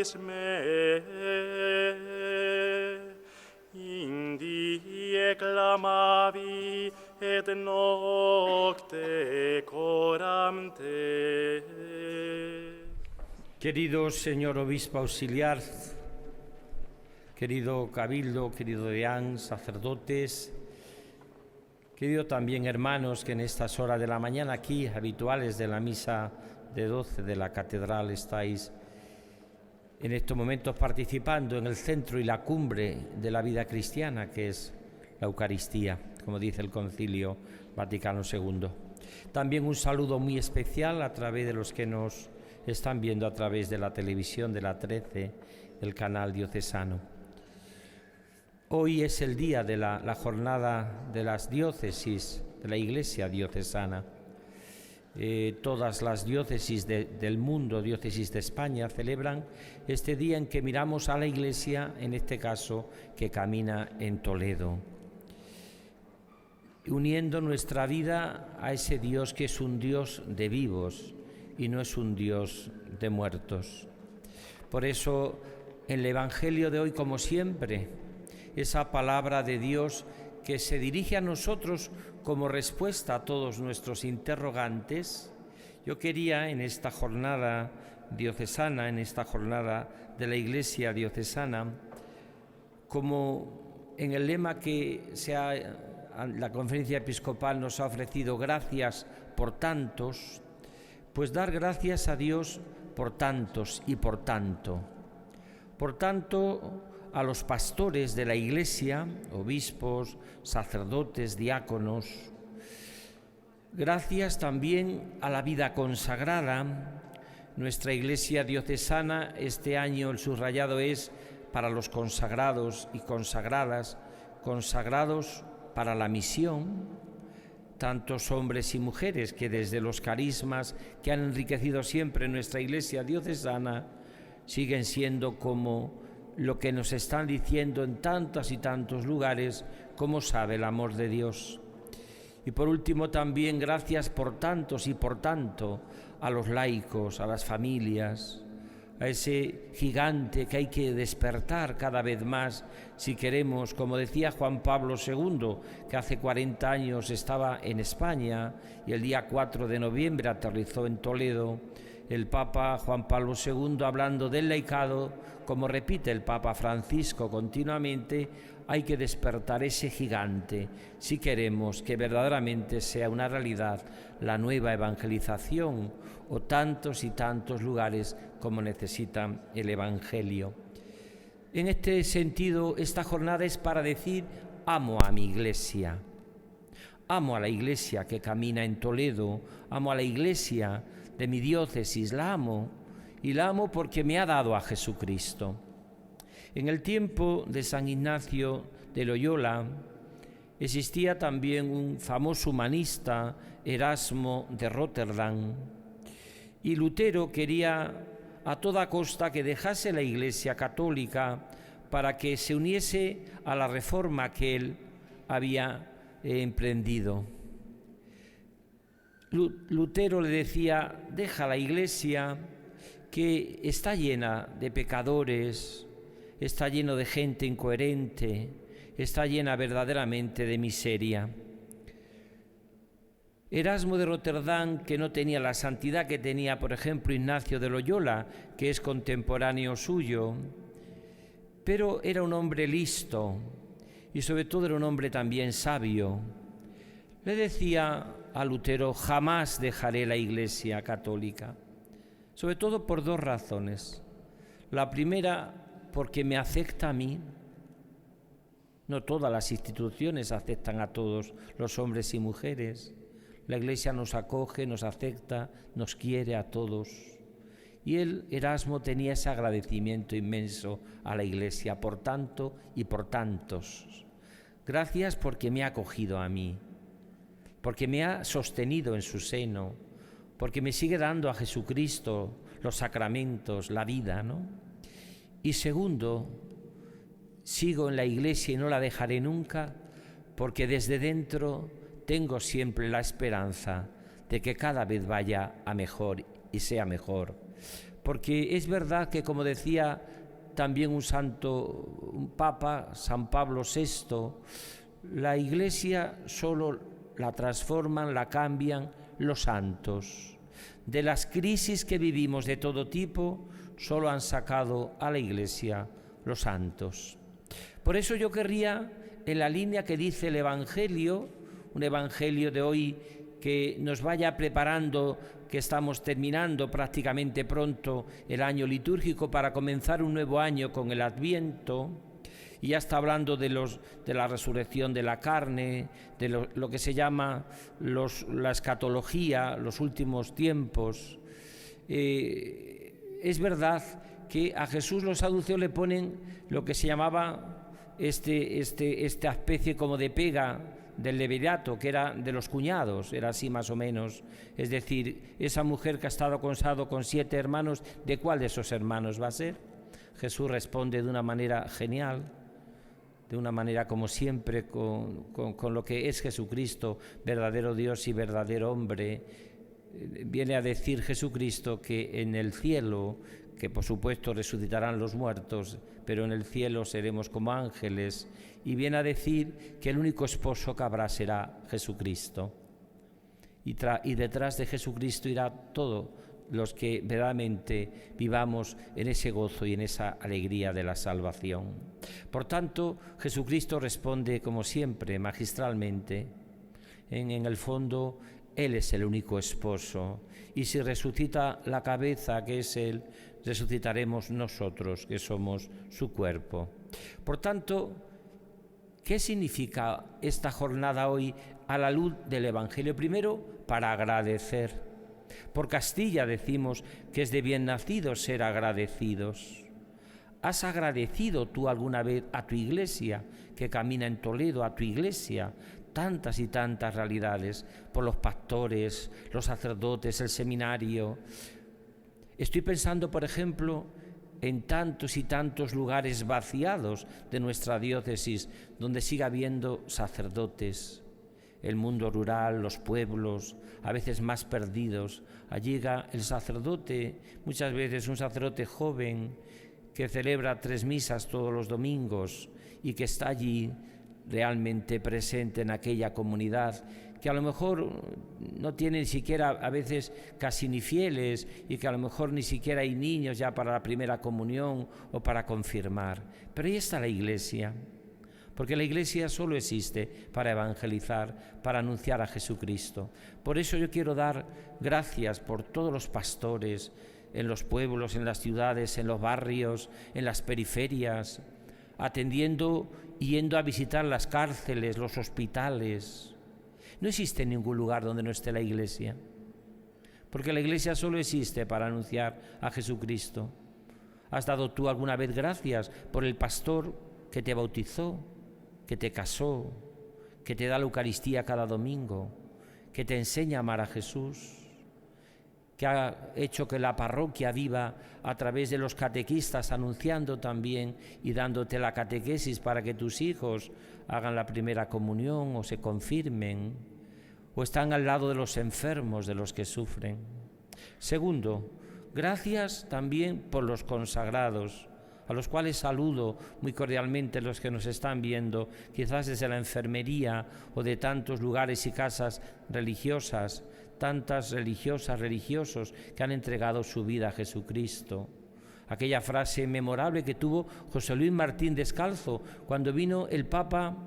nobis me, in die clamavi et nocte coram te. Querido señor obispo auxiliar, querido cabildo, querido deán, sacerdotes, querido también hermanos que en estas horas de la mañana aquí, habituales de la misa de 12 de la catedral, estáis en estos momentos participando en el centro y la cumbre de la vida cristiana, que es la Eucaristía, como dice el Concilio Vaticano II. También un saludo muy especial a través de los que nos están viendo a través de la televisión de la 13, el canal diocesano. Hoy es el día de la jornada de las diócesis, de la Iglesia diocesana. Todas las diócesis del mundo, diócesis de España, celebran este día en que miramos a la Iglesia, en este caso, que camina en Toledo, uniendo nuestra vida a ese Dios que es un Dios de vivos y no es un Dios de muertos. Por eso, en el Evangelio de hoy, como siempre, esa palabra de Dios que se dirige a nosotros como respuesta a todos nuestros interrogantes, yo quería en esta jornada diocesana, en esta jornada de la Iglesia diocesana, como en el lema que la Conferencia Episcopal nos ha ofrecido, gracias por tantos, pues dar gracias a Dios por tantos y por tanto. Por tanto, a los pastores de la Iglesia, obispos, sacerdotes, diáconos. Gracias también a la vida consagrada. Nuestra Iglesia diocesana, este año el subrayado es para los consagrados y consagradas, consagrados para la misión, tantos hombres y mujeres que desde los carismas que han enriquecido siempre nuestra Iglesia diocesana siguen siendo como lo que nos están diciendo en tantos y tantos lugares, cómo sabe el amor de Dios. Y por último también gracias por tantos y por tanto a los laicos, a las familias, a ese gigante que hay que despertar cada vez más si queremos, como decía Juan Pablo II, que hace 40 años estaba en España y el día 4 de noviembre aterrizó en Toledo, el Papa Juan Pablo II, hablando del laicado, como repite el Papa Francisco continuamente, hay que despertar ese gigante si queremos que verdaderamente sea una realidad la nueva evangelización o tantos y tantos lugares como necesita el Evangelio. En este sentido, esta jornada es para decir, amo a mi Iglesia. Amo a la Iglesia que camina en Toledo, amo a la Iglesia de mi diócesis, la amo, y la amo porque me ha dado a Jesucristo. En el tiempo de San Ignacio de Loyola existía también un famoso humanista, Erasmo de Rotterdam, y Lutero quería a toda costa que dejase la Iglesia católica para que se uniese a la reforma que él había emprendido. Lutero le decía, deja la Iglesia que está llena de pecadores, está lleno de gente incoherente, está llena verdaderamente de miseria. Erasmo de Rotterdam, que no tenía la santidad que tenía, por ejemplo, Ignacio de Loyola, que es contemporáneo suyo, pero era un hombre listo y sobre todo era un hombre también sabio. Le decía a Lutero, jamás dejaré la Iglesia católica, sobre todo por dos razones. La primera, porque me afecta a mí. No todas las instituciones aceptan a todos los hombres y mujeres. La Iglesia nos acoge, nos acepta, nos quiere a todos. Y Erasmo tenía ese agradecimiento inmenso a la Iglesia por tanto y por tantos. Gracias porque me ha acogido a mí, porque me ha sostenido en su seno, porque me sigue dando a Jesucristo los sacramentos, la vida, ¿no? Y segundo, sigo en la Iglesia y no la dejaré nunca, porque desde dentro tengo siempre la esperanza de que cada vez vaya a mejor y sea mejor, porque es verdad que, como decía también un papa, San Pablo VI, la Iglesia solo la transforman, la cambian los santos. De las crisis que vivimos de todo tipo, solo han sacado a la Iglesia los santos. Por eso yo querría, en la línea que dice el Evangelio, un Evangelio de hoy que nos vaya preparando, que estamos terminando prácticamente pronto el año litúrgico para comenzar un nuevo año con el Adviento, y ya está hablando de la resurrección de la carne, de lo que se llama la escatología, los últimos tiempos. Es verdad que a Jesús los saduceos le ponen lo que se llamaba esta especie como de pega del levirato, que era de los cuñados, era así más o menos. Es decir, esa mujer que ha estado casada con 7 hermanos, ¿de cuál de esos hermanos va a ser? Jesús responde de una manera genial, de una manera como siempre, con lo que es Jesucristo, verdadero Dios y verdadero hombre. Viene a decir Jesucristo que en el cielo, que por supuesto resucitarán los muertos, pero en el cielo seremos como ángeles, y viene a decir que el único esposo que habrá será Jesucristo. Y detrás de Jesucristo irá todos los que verdaderamente vivamos en ese gozo y en esa alegría de la salvación. Por tanto, Jesucristo responde como siempre, magistralmente. En el fondo, Él es el único esposo, y si resucita la cabeza, que es Él, resucitaremos nosotros, que somos su cuerpo. Por tanto, ¿qué significa esta jornada hoy a la luz del Evangelio? Primero, para agradecer. Por Castilla decimos que es de bien nacidos ser agradecidos. ¿Has agradecido tú alguna vez a tu iglesia que camina en Toledo, a tu iglesia? Tantas y tantas realidades, por los pastores, los sacerdotes, el seminario. Estoy pensando, por ejemplo, en tantos y tantos lugares vaciados de nuestra diócesis, donde sigue habiendo sacerdotes. El mundo rural, los pueblos, a veces más perdidos. Allí llega el sacerdote, muchas veces un sacerdote joven, que celebra 3 misas todos los domingos y que está allí realmente presente en aquella comunidad, que a lo mejor no tiene ni siquiera a veces casi ni fieles, y que a lo mejor ni siquiera hay niños ya para la primera comunión o para confirmar. Pero ahí está la Iglesia, porque la Iglesia solo existe para evangelizar, para anunciar a Jesucristo. Por eso yo quiero dar gracias por todos los pastores en los pueblos, en las ciudades, en los barrios, en las periferias, atendiendo y yendo a visitar las cárceles, los hospitales. No existe ningún lugar donde no esté la Iglesia, porque la Iglesia solo existe para anunciar a Jesucristo. ¿Has dado tú alguna vez gracias por el pastor que te bautizó, que te casó, que te da la Eucaristía cada domingo, que te enseña a amar a Jesús, que ha hecho que la parroquia viva a través de los catequistas, anunciando también y dándote la catequesis para que tus hijos hagan la primera comunión o se confirmen, o están al lado de los enfermos, de los que sufren? Segundo, gracias también por los consagrados, a los cuales saludo muy cordialmente los que nos están viendo, quizás desde la enfermería o de tantos lugares y casas religiosas, tantas religiosas, religiosos que han entregado su vida a Jesucristo. Aquella frase memorable que tuvo José Luis Martín Descalzo cuando vino el Papa,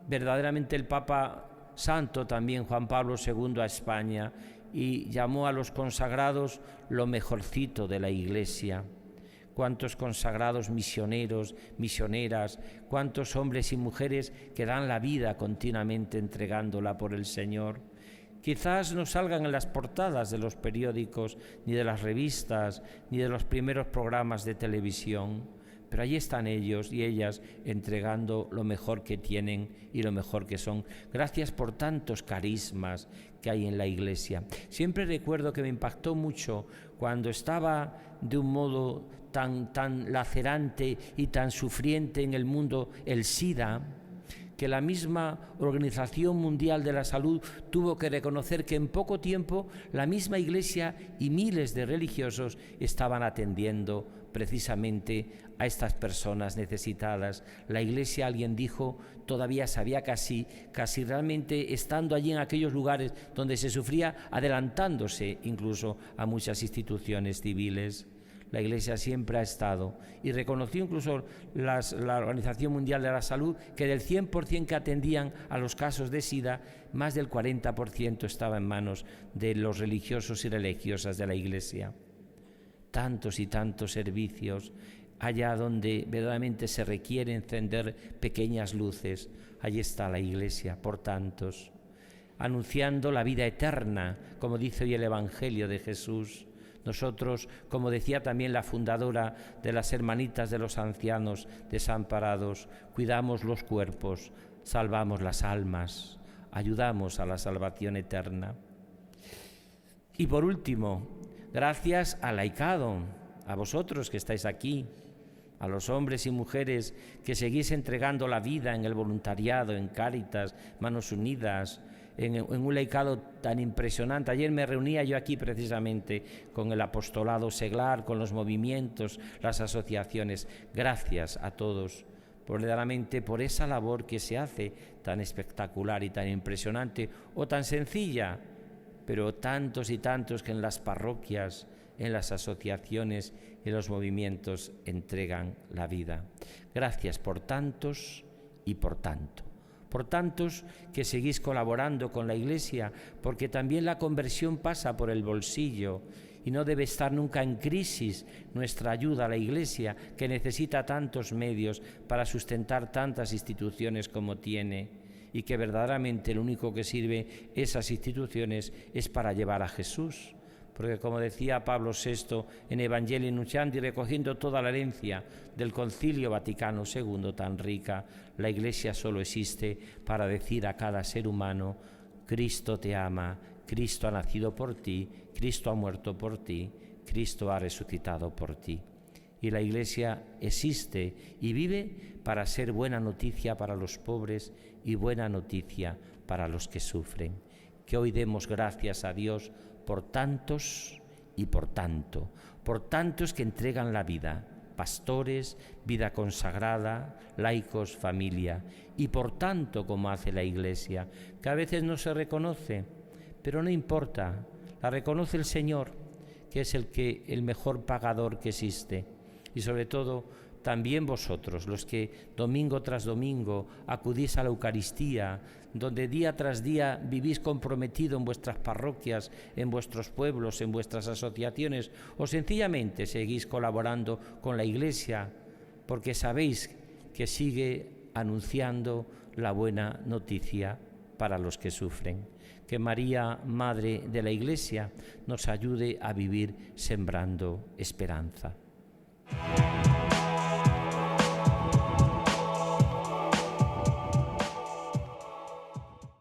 verdaderamente el Papa Santo también, Juan Pablo II, a España, y llamó a los consagrados lo mejorcito de la Iglesia. Cuántos consagrados misioneros, misioneras, cuántos hombres y mujeres que dan la vida continuamente entregándola por el Señor. Quizás no salgan en las portadas de los periódicos, ni de las revistas, ni de los primeros programas de televisión, pero allí están ellos y ellas entregando lo mejor que tienen y lo mejor que son. Gracias por tantos carismas que hay en la Iglesia. Siempre recuerdo que me impactó mucho cuando estaba de un modo tan lacerante y tan sufriente en el mundo el SIDA, que la misma Organización Mundial de la Salud tuvo que reconocer que en poco tiempo la misma Iglesia y miles de religiosos estaban atendiendo precisamente a estas personas necesitadas. La Iglesia, alguien dijo, todavía sabía casi realmente estando allí en aquellos lugares donde se sufría, adelantándose incluso a muchas instituciones civiles. La Iglesia siempre ha estado, y reconoció incluso la Organización Mundial de la Salud, que del 100% que atendían a los casos de SIDA, más del 40% estaba en manos de los religiosos y religiosas de la Iglesia. Tantos y tantos servicios, allá donde verdaderamente se requiere encender pequeñas luces, allí está la Iglesia, por tantos, anunciando la vida eterna, como dice hoy el Evangelio de Jesús. Nosotros, como decía también la fundadora de las Hermanitas de los Ancianos Desamparados, cuidamos los cuerpos, salvamos las almas, ayudamos a la salvación eterna. Y por último, gracias al laicado, a vosotros que estáis aquí, a los hombres y mujeres que seguís entregando la vida en el voluntariado, en Cáritas, Manos Unidas, en un laicado tan impresionante. Ayer me reunía yo aquí precisamente con el apostolado seglar, con los movimientos, las asociaciones. Gracias a todos verdaderamente por esa labor que se hace tan espectacular y tan impresionante, o tan sencilla, pero tantos y tantos que en las parroquias, en las asociaciones y en los movimientos entregan la vida. Gracias por tantos y por tanto. Por tantos que seguís colaborando con la Iglesia, porque también la conversión pasa por el bolsillo y no debe estar nunca en crisis nuestra ayuda a la Iglesia, que necesita tantos medios para sustentar tantas instituciones como tiene, y que verdaderamente lo único que sirve esas instituciones es para llevar a Jesús. Porque como decía Pablo VI en Evangelii Nuntiandi, recogiendo toda la herencia del Concilio Vaticano II tan rica, la Iglesia solo existe para decir a cada ser humano: Cristo te ama, Cristo ha nacido por ti, Cristo ha muerto por ti, Cristo ha resucitado por ti. Y la Iglesia existe y vive para ser buena noticia para los pobres y buena noticia para los que sufren. Que hoy demos gracias a Dios por tantos y por tantos que entregan la vida, pastores, vida consagrada, laicos, familia, y por tanto como hace la Iglesia, que a veces no se reconoce, pero no importa, la reconoce el Señor, que es el mejor pagador que existe, y sobre todo también vosotros, los que domingo tras domingo acudís a la Eucaristía, donde día tras día vivís comprometido en vuestras parroquias, en vuestros pueblos, en vuestras asociaciones, o sencillamente seguís colaborando con la Iglesia, porque sabéis que sigue anunciando la buena noticia para los que sufren. Que María, Madre de la Iglesia, nos ayude a vivir sembrando esperanza.